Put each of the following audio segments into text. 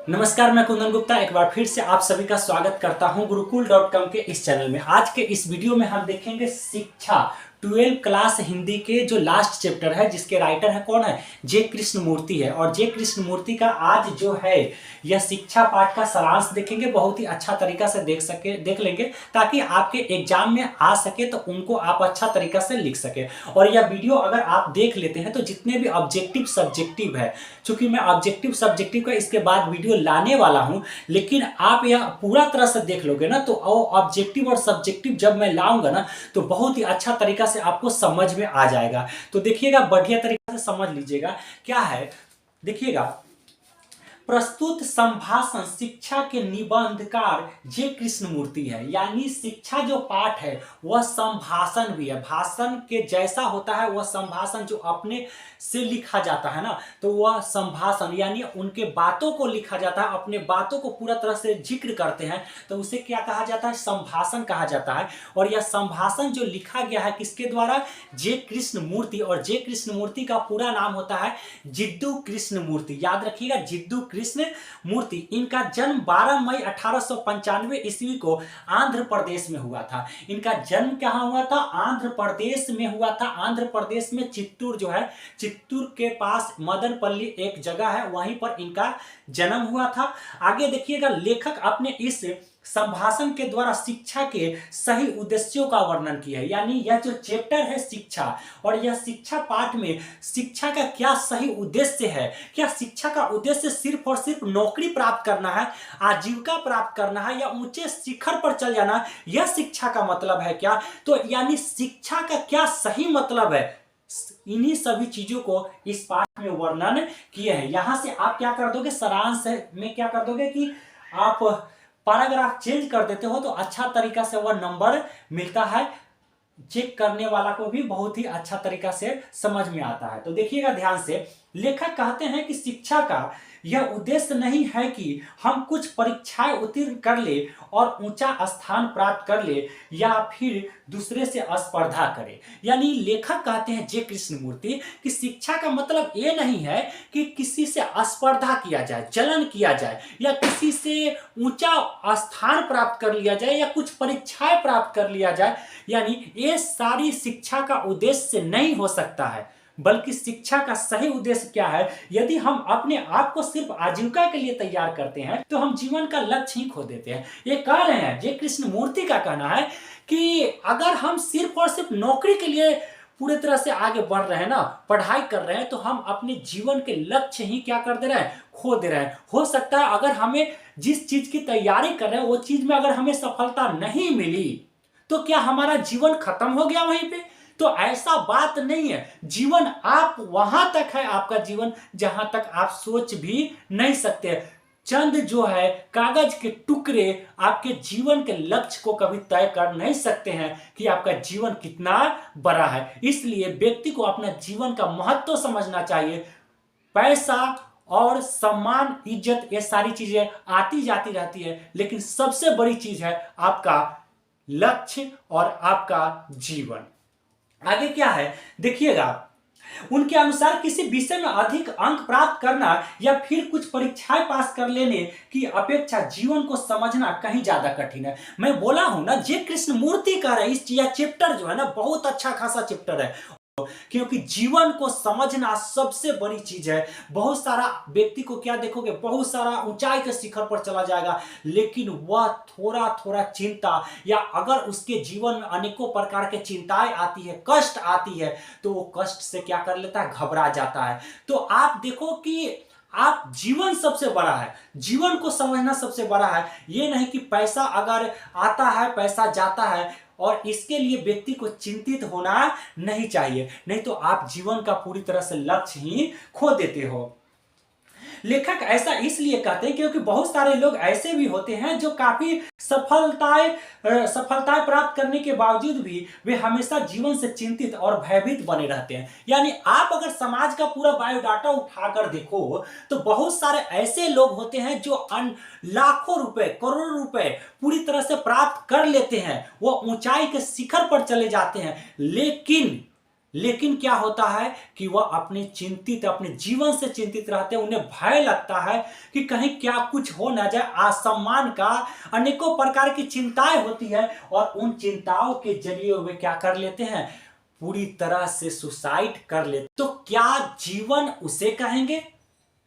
नमस्कार, मैं कुंदन गुप्ता एक बार फिर से आप सभी का स्वागत करता हूं गुरुकुल.com के इस चैनल में। आज के इस वीडियो में हम देखेंगे शिक्षा 12 क्लास हिंदी के जो लास्ट चैप्टर है, जिसके राइटर है कौन है, जे कृष्णमूर्ति है। और जे कृष्णमूर्ति का आज जो है यह शिक्षा पाठ का सारांश देखेंगे, बहुत ही अच्छा तरीका से देख लेंगे ताकि आपके एग्जाम में आ सके तो उनको आप अच्छा तरीका से लिख सके। और यह वीडियो अगर आप देख लेते हैं तो जितने भी ऑब्जेक्टिव सब्जेक्टिव है, चूंकि मैं ऑब्जेक्टिव सब्जेक्टिव का इसके बाद वीडियो लाने वाला हूं, लेकिन आप यह पूरा तरह से देख लोगे ना तो ऑब्जेक्टिव और सब्जेक्टिव जब मैं लाऊंगा ना तो बहुत ही अच्छा तरीका से आपको समझ में आ जाएगा। तो देखिएगा, बढ़िया तरीके से समझ लीजिएगा क्या है। देखिएगा, प्रस्तुत संभाषण शिक्षा के निबंधकार जे कृष्णमूर्ति है। यानी शिक्षा जो पाठ है वह संभाषण भी है, भाषण के जैसा होता है वह संभाषण जो अपने से लिखा जाता है ना, तो वह संभाषण यानी उनके बातों को लिखा जाता है, अपने बातों को पूरा तरह से जिक्र करते हैं तो उसे क्या कहा जाता है, संभाषण कहा जाता है। और यह संभाषण जो लिखा गया है किसके द्वारा, जे कृष्णमूर्ति। और जे कृष्णमूर्ति का पूरा नाम होता है जिद्दू कृष्णमूर्ति। याद रखिएगा, जिद्दू कृष्ण मूर्ति। इनका जन्म 12 मई 1895 ईस्वी को आंध्र प्रदेश में हुआ था। इनका जन्म कहां हुआ था, आंध्र प्रदेश में हुआ था। आंध्र प्रदेश में चित्तूर जो है, चित्तूर के पास मदनपल्ली एक जगह है, वहीं पर इनका जन्म हुआ था। आगे देखिएगा, लेखक अपने इस संभाषण के द्वारा शिक्षा के सही उद्देश्यों का वर्णन किया है। यानी यह जो चैप्टर है शिक्षा, और यह शिक्षा पाठ में शिक्षा का क्या सही उद्देश्य है। क्या शिक्षा का उद्देश्य सिर्फ और सिर्फ नौकरी प्राप्त करना है, आजीविका प्राप्त करना है, या ऊंचे शिखर पर चल जाना, यह शिक्षा का मतलब है क्या। तो यानी शिक्षा का क्या सही मतलब है, इन्हीं सभी चीजों को इस पाठ में वर्णन किए हैं। यहां से आप क्या कर दोगे, सारांश में क्या कर दोगे कि आप पैराग्राफ चेंज कर देते हो तो अच्छा तरीका से वह नंबर मिलता है, चेक करने वाला को भी बहुत ही अच्छा तरीका से समझ में आता है। तो देखिएगा ध्यान से, लेखक कहते हैं कि शिक्षा का यह उद्देश्य नहीं है कि हम कुछ परीक्षाएं उत्तीर्ण कर ले और ऊंचा स्थान प्राप्त कर ले या फिर दूसरे से स्पर्धा करें। यानी लेखक कहते हैं जे कृष्णमूर्ति कि शिक्षा का मतलब ये नहीं है कि किसी से स्पर्धा किया जाए, जलन किया जाए, या किसी से ऊंचा स्थान प्राप्त कर लिया जाए, या कुछ परीक्षाएं प्राप्त कर लिया जाए। यानी ये सारी शिक्षा का उद्देश्य नहीं हो सकता है, बल्कि शिक्षा का सही उद्देश्य क्या है, यदि हम अपने आप को सिर्फ आजीविका के लिए तैयार करते हैं तो हम जीवन का लक्ष्य ही खो देते हैं। ये कह रहे हैं, जे कृष्णमूर्ति का कहना है कि अगर हम सिर्फ और सिर्फ नौकरी के लिए पूरी तरह से आगे बढ़ रहे हैं ना, पढ़ाई कर रहे हैं, तो हम अपने जीवन के लक्ष्य ही क्या कर दे रहे हैं, खो दे रहे हैं। हो सकता है अगर हमें जिस चीज की तैयारी कर रहे हैं वो चीज में अगर हमें सफलता नहीं मिली तो क्या हमारा जीवन खत्म हो गया वहीं पे। तो ऐसा बात नहीं है, जीवन आप वहां तक है, आपका जीवन जहां तक आप सोच भी नहीं सकते। चंद जो है कागज के टुकड़े आपके जीवन के लक्ष्य को कभी तय कर नहीं सकते हैं कि आपका जीवन कितना बड़ा है। इसलिए व्यक्ति को अपना जीवन का महत्व समझना चाहिए। पैसा और सम्मान, इज्जत, ये सारी चीजें आती जाती रहती है, लेकिन सबसे बड़ी चीज है आपका लक्ष्य और आपका जीवन। आगे क्या है देखिएगा, उनके अनुसार किसी विषय में अधिक अंक प्राप्त करना या फिर कुछ परीक्षाएं पास कर लेने की अपेक्षा जीवन को समझना कहीं ज्यादा कठिन है। मैं बोला हूं ना, जे कृष्णमूर्ति का इस चैप्टर जो है ना बहुत अच्छा खासा चैप्टर है, क्योंकि जीवन को समझना सबसे बड़ी चीज है। बहुत सारा व्यक्ति को क्या देखोगे, बहुत सारा ऊंचाई के शिखर पर चला जाएगा, लेकिन वह थोड़ा थोड़ा चिंता, या अगर उसके जीवन में अनेकों प्रकार के चिंताएं आती है, कष्ट आती है, तो वो कष्ट से क्या कर लेता है, घबरा जाता है। तो आप देखो कि आप जीवन सबसे बड़ा है, जीवन को समझना सबसे बड़ा है। ये नहीं कि पैसा अगर आता है, पैसा जाता है, और इसके लिए व्यक्ति को चिंतित होना नहीं चाहिए, नहीं तो आप जीवन का पूरी तरह से लक्ष्य ही खो देते हो। लेखक ऐसा इसलिए कहते हैं क्योंकि बहुत सारे लोग ऐसे भी होते हैं जो काफी सफलताएं प्राप्त करने के बावजूद भी वे हमेशा जीवन से चिंतित और भयभीत बने रहते हैं। यानी आप अगर समाज का पूरा बायोडाटा उठाकर देखो तो बहुत सारे ऐसे लोग होते हैं जो लाखों रुपए, करोड़ों रुपए पूरी तरह से प्राप्त कर लेते हैं, वो ऊंचाई के शिखर पर चले जाते हैं, लेकिन लेकिन क्या होता है कि वह अपने जीवन से चिंतित रहते हैं। उन्हें भय लगता है कि कहीं क्या कुछ हो ना जाए, असम्मान का अनेकों प्रकार की चिंताएं होती है, और उन चिंताओं के जरिए वे क्या कर लेते हैं, पूरी तरह से सुसाइड कर लेते। तो क्या जीवन उसे कहेंगे?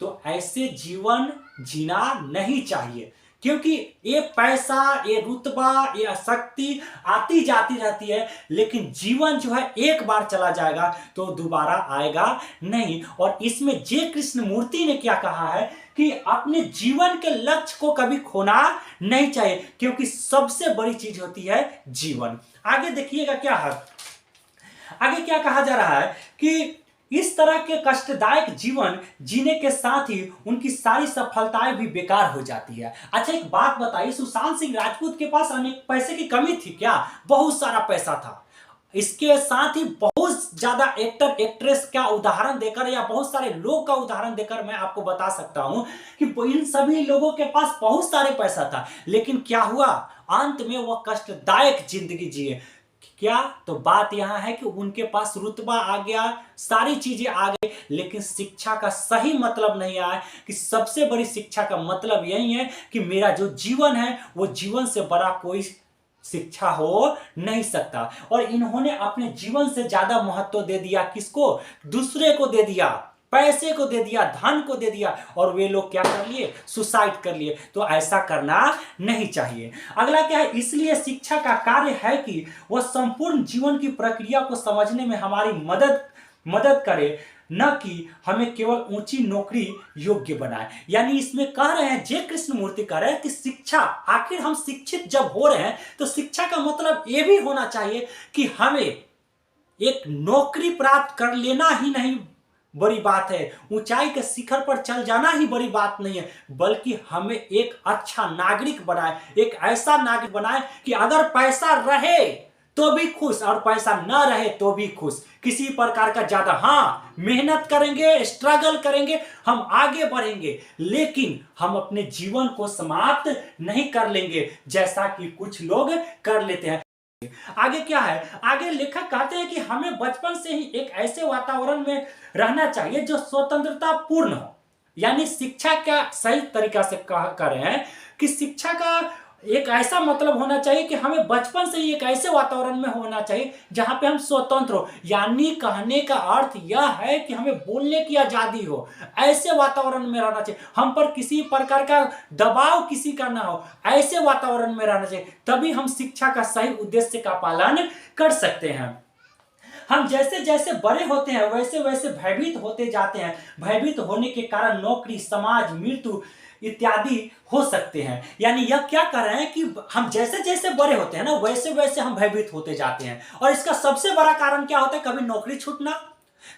तो ऐसे जीवन जीना नहीं चाहिए, क्योंकि ये पैसा, ये रुतबा, ये शक्ति आती जाती रहती है, लेकिन जीवन जो है एक बार चला जाएगा तो दोबारा आएगा नहीं। और इसमें जे कृष्ण मूर्ति ने क्या कहा है कि अपने जीवन के लक्ष्य को कभी खोना नहीं चाहिए, क्योंकि सबसे बड़ी चीज होती है जीवन। आगे देखिएगा क्या है, आगे क्या कहा जा रहा है कि इस तरह के कष्टदायक जीवन जीने के साथ ही उनकी सारी सफलताएं भी बेकार हो जाती है। अच्छा एक बात बताइए, सुशांत सिंह राजपूत के पास अनेक पैसे की कमी थी क्या? बहुत सारा पैसा था। इसके साथ ही बहुत ज्यादा एक्टर एक्ट्रेस का उदाहरण देकर या बहुत सारे लोग का उदाहरण देकर मैं आपको बता सकता हूं कि इन सभी लोगों के पास बहुत सारे पैसा था, लेकिन क्या हुआ, अंत में वह कष्टदायक जिंदगी जिए। क्या? तो बात यहां है कि उनके पास रुतबा आ गया, सारी चीजें आ गई, लेकिन शिक्षा का सही मतलब नहीं आया। कि सबसे बड़ी शिक्षा का मतलब यही है कि मेरा जो जीवन है वो जीवन से बड़ा कोई शिक्षा हो नहीं सकता। और इन्होंने अपने जीवन से ज्यादा महत्व दे दिया किसको? दूसरे को दे दिया, पैसे को दे दिया, धन को दे दिया, और वे लोग क्या कर लिए? सुसाइड कर लिए। तो ऐसा करना नहीं चाहिए। अगला क्या है, इसलिए शिक्षा का कार्य है कि वह संपूर्ण जीवन की प्रक्रिया को समझने में हमारी मदद करे, न कि हमें केवल ऊंची नौकरी योग्य बनाए। यानी इसमें कह रहे हैं, जे कृष्ण मूर्ति कह रहे हैं कि शिक्षा, आखिर हम शिक्षित जब हो रहे हैं तो शिक्षा का मतलब यह भी होना चाहिए कि हमें एक नौकरी प्राप्त कर लेना ही नहीं बड़ी बात है, ऊंचाई के शिखर पर चल जाना ही बड़ी बात नहीं है, बल्कि हमें एक अच्छा नागरिक बनाए, एक ऐसा नागरिक बनाए कि अगर पैसा रहे तो भी खुश और पैसा ना रहे तो भी खुश, किसी प्रकार का ज्यादा, हाँ मेहनत करेंगे, स्ट्रगल करेंगे, हम आगे बढ़ेंगे, लेकिन हम अपने जीवन को समाप्त नहीं कर लेंगे जैसा कि कुछ लोग कर लेते हैं। आगे क्या है, आगे लेखक कहते हैं कि हमें बचपन से ही एक ऐसे वातावरण में रहना चाहिए जो स्वतंत्रता पूर्ण हो। यानी शिक्षा का सही तरीका से कर रहे हैं कि शिक्षा का एक ऐसा मतलब होना चाहिए कि हमें बचपन से ही एक ऐसे वातावरण में होना चाहिए जहां पे हम स्वतंत्र हो। यानी कहने का अर्थ यह है कि हमें बोलने की आजादी हो, ऐसे वातावरण में रहना चाहिए, हम पर किसी प्रकार का दबाव किसी का ना हो, ऐसे वातावरण में रहना चाहिए, तभी हम शिक्षा का सही उद्देश्य का पालन कर सकते हैं। हम जैसे जैसे बड़े होते हैं वैसे वैसे भयभीत होते जाते हैं, भयभीत होने के कारण नौकरी, समाज, मृत्यु इत्यादि हो सकते हैं। यानी यह क्या कर रहे हैं कि हम जैसे जैसे बड़े होते हैं ना वैसे वैसे हम भयभीत होते जाते हैं। और इसका सबसे बड़ा कारण क्या होता है, कभी नौकरी छूटना,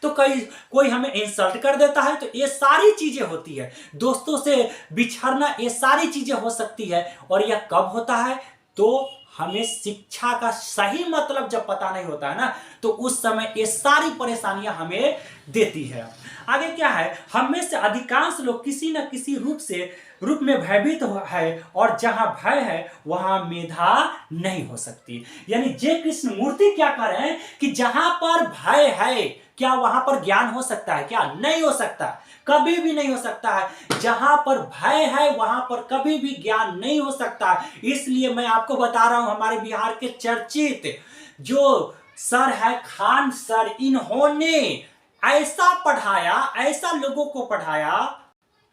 तो कोई हमें इंसल्ट कर देता है, तो ये सारी चीजें होती है, दोस्तों से बिछड़ना, ये सारी चीजें हो सकती है। और यह कब होता है, तो हमें शिक्षा का सही मतलब जब पता नहीं होता है ना, तो उस समय ये सारी परेशानियां हमें देती है। आगे क्या है, हम में से अधिकांश लोग किसी न किसी रूप में भयभीत है, और जहां भय है वहां मेधा नहीं हो सकती। यानी जे कृष्ण मूर्ति क्या कर रहे हैं कि जहां पर भय है, क्या वहां पर ज्ञान हो सकता है? क्या नहीं हो सकता, कभी भी नहीं हो सकता है। जहां पर भय है वहां पर कभी भी ज्ञान नहीं हो सकता। इसलिए मैं आपको बता रहा हूं, हमारे बिहार के चर्चित जो सर है खान सर, इन्होंने ऐसा पढ़ाया, ऐसा लोगों को पढ़ाया,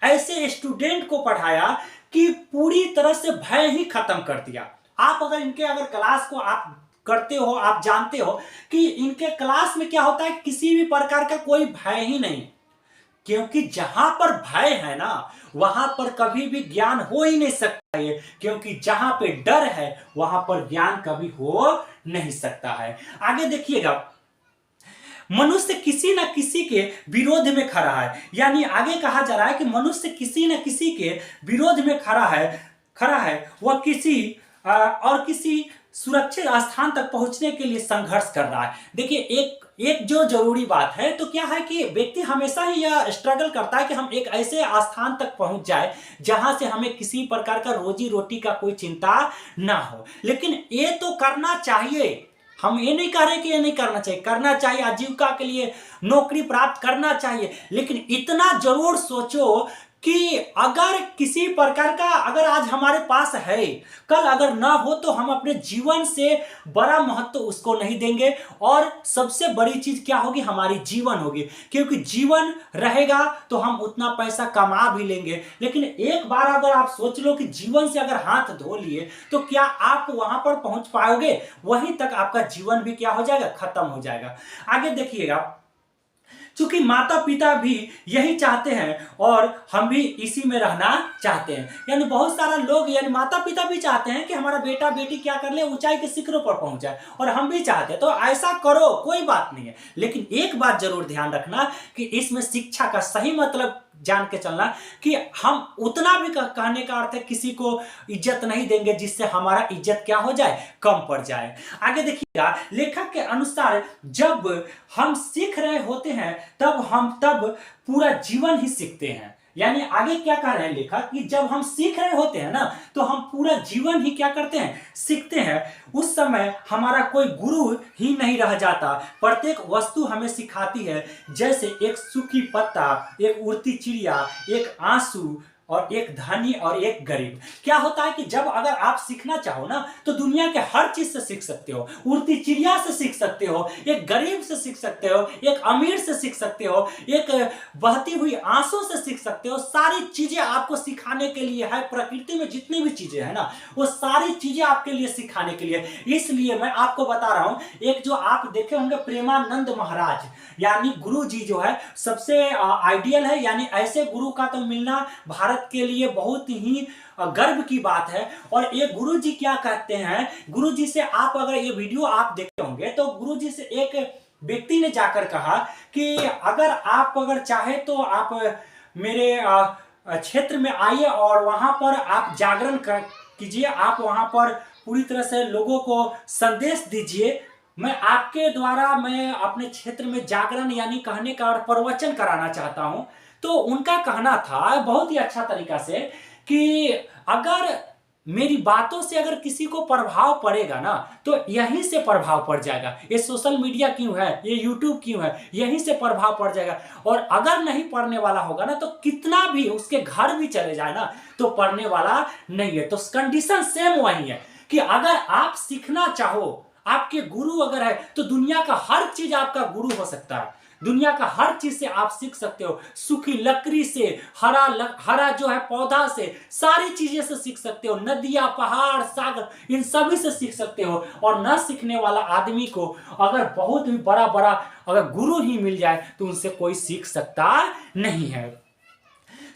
ऐसे स्टूडेंट को पढ़ाया कि पूरी तरह से भय ही खत्म कर दिया। आप अगर क्लास को आप करते हो, आप जानते हो कि इनके क्लास में क्या होता है, किसी भी प्रकार का कोई भय ही नहीं, क्योंकि जहां पर भय है ना वहां पर कभी भी ज्ञान हो ही नहीं सकता है, क्योंकि जहां पे डर है वहां पर ज्ञान कभी हो नहीं सकता है। आगे देखिएगा, मनुष्य किसी न किसी के विरोध में खड़ा है। यानी आगे कहा जा रहा है कि मनुष्य किसी न किसी के विरोध में खड़ा है, वह किसी सुरक्षित स्थान तक पहुंचने के लिए संघर्ष कर रहा है। देखिए एक जो जरूरी बात है, तो क्या है कि व्यक्ति हमेशा ही यह स्ट्रगल करता है कि हम एक ऐसे स्थान तक पहुंच जाए जहां से हमें किसी प्रकार का रोजी रोटी का कोई चिंता ना हो। लेकिन ये तो करना चाहिए, हम ये नहीं कह रहे कि ये नहीं करना चाहिए, करना चाहिए, आजीविका के लिए नौकरी प्राप्त करना चाहिए, लेकिन इतना जरूर सोचो कि अगर किसी प्रकार का अगर आज हमारे पास है, कल अगर ना हो तो हम अपने जीवन से बड़ा महत्व उसको नहीं देंगे। और सबसे बड़ी चीज क्या होगी, हमारी जीवन होगी, क्योंकि जीवन रहेगा तो हम उतना पैसा कमा भी लेंगे। लेकिन एक बार अगर आप सोच लो कि जीवन से अगर हाथ धो लिए तो क्या आप वहां पर पहुंच पाओगे? वहीं तक आपका जीवन भी क्या हो जाएगा, खत्म हो जाएगा। आगे देखिएगा, चूंकि माता पिता भी यही चाहते हैं और हम भी इसी में रहना चाहते हैं, यानी बहुत सारा लोग, यानी माता पिता भी चाहते हैं कि हमारा बेटा बेटी क्या कर ले, ऊंचाई के शिखरों पर पहुंच जाए, और हम भी चाहते हैं, तो ऐसा करो, कोई बात नहीं है। लेकिन एक बात जरूर ध्यान रखना कि इसमें शिक्षा का सही मतलब जान के चलना कि हम उतना भी कहने का अर्थ है किसी को इज्जत नहीं देंगे जिससे हमारा इज्जत क्या हो जाए, कम पड़ जाए। आगे देखिएगा, लेखक के अनुसार जब हम सीख रहे होते हैं तब पूरा जीवन ही सीखते हैं। यानी आगे क्या कह रहे हैं लेखक कि जब हम सीख रहे होते हैं ना तो हम पूरा जीवन ही क्या करते हैं, सीखते हैं। उस समय हमारा कोई गुरु ही नहीं रह जाता, प्रत्येक वस्तु हमें सिखाती है, जैसे एक सूखी पत्ता, एक उड़ती चिड़िया, एक आंसू और एक धनी और एक गरीब। क्या होता है कि जब अगर आप सीखना चाहो ना तो दुनिया के हर चीज से सीख सकते हो, उड़ती चिड़िया से सीख सकते हो, एक गरीब से सीख सकते हो, एक अमीर से सीख सकते हो, एक बहती हुई आंसू से सीख सकते हो। सारी चीजें आपको सिखाने के लिए है, प्रकृति में जितनी भी चीजें है ना वो सारी चीजें आपके लिए सिखाने के लिए। इसलिए मैं आपको बता रहा हूं, एक जो आप देखे होंगे प्रेमानंद महाराज, यानी गुरु जी जो है सबसे आइडियल है, यानी ऐसे गुरु का तो मिलना भारत के लिए बहुत ही गर्व की बात है। और ये गुरुजी क्या कहते हैं, गुरुजी से आप अगर ये वीडियो आप देखते होंगे तो गुरुजी से एक व्यक्ति ने जाकर कहा कि अगर चाहे तो आप मेरे क्षेत्र में आइए और वहां पर आप जागरण कीजिए, आप वहां पर पूरी तरह से लोगों को संदेश दीजिए, मैं आपके द्वारा मैं अपने क्षेत्र में जागरण यानी कहने का प्रवचन कराना चाहता हूं। तो उनका कहना था बहुत ही अच्छा तरीका से कि अगर मेरी बातों से अगर किसी को प्रभाव पड़ेगा ना तो यहीं से प्रभाव पड़ जाएगा। ये सोशल मीडिया क्यों है, ये यूट्यूब क्यों है, यहीं से प्रभाव पड़ जाएगा। और अगर नहीं पढ़ने वाला होगा ना तो कितना भी उसके घर भी चले जाए ना तो पढ़ने वाला नहीं है। तो कंडीशन सेम वही है कि अगर आप सीखना चाहो, आपके गुरु अगर है तो दुनिया का हर चीज आपका गुरु हो सकता है, दुनिया का हर चीज से आप सीख सकते हो। सूखी लकड़ी से, हरा जो है पौधा से, सारी चीजें से सीख सकते हो। नदियां, पहाड़, सागर, इन सभी से सीख सकते हो। और न सीखने वाला आदमी को अगर बहुत भी बड़ा अगर गुरु ही मिल जाए तो उनसे कोई सीख सकता नहीं है।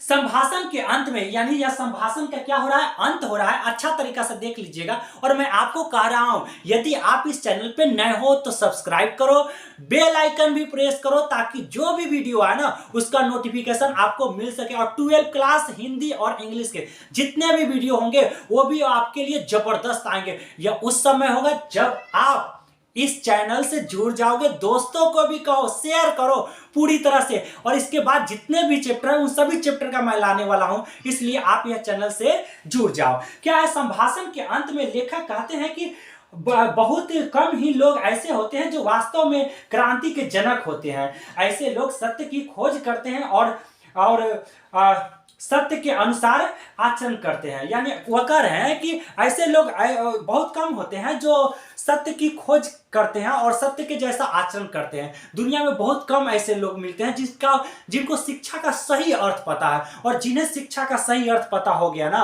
संभाषण के अंत में, यानी यह संभाषण का क्या हो रहा है, अंत हो रहा है। अच्छा तरीका से देख लीजिएगा। और मैं आपको कह रहा हूं यदि आप इस चैनल पे नए हो तो सब्सक्राइब करो, बेल आइकन भी प्रेस करो ताकि जो भी वीडियो है ना उसका नोटिफिकेशन आपको मिल सके। और 12 क्लास हिंदी और इंग्लिश के जितने भी वीडियो होंगे वो भी आपके लिए जबरदस्त आएंगे। यह उस समय होगा जब आप इस चैनल से जुड़ जाओगे, दोस्तों को भी कहो, शेयर करो पूरी तरह से। और इसके बाद जितने भी चैप्टर हैं उन सभी चैप्टर का मैं लाने वाला हूं, इसलिए आप यह चैनल से जुड़ जाओ। क्या है, संभाषण के अंत में लेखक कहते हैं कि बहुत कम ही लोग ऐसे होते हैं जो वास्तव में क्रांति के जनक होते हैं। ऐसे लोग सत्य की खोज करते हैं और सत्य के अनुसार आचरण करते हैं। यानी वह कह रहे हैं कि ऐसे लोग बहुत कम होते हैं जो सत्य की खोज करते हैं और सत्य के जैसा आचरण करते हैं। दुनिया में बहुत कम ऐसे लोग मिलते हैं जिनको शिक्षा का सही अर्थ पता है। और जिन्हें शिक्षा का सही अर्थ पता हो गया ना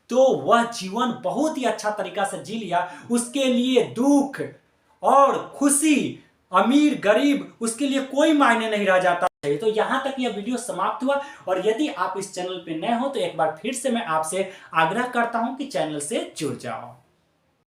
तो वह जीवन बहुत ही अच्छा तरीका से जी लिया। उसके लिए दुख और खुशी, अमीर गरीब, उसके लिए कोई मायने नहीं रह जाता। तो यहां तक यह वीडियो समाप्त हुआ। और यदि आप इस चैनल पे नए हो तो एक बार फिर से मैं आपसे आग्रह करता हूं कि चैनल से जुड़ जाओ।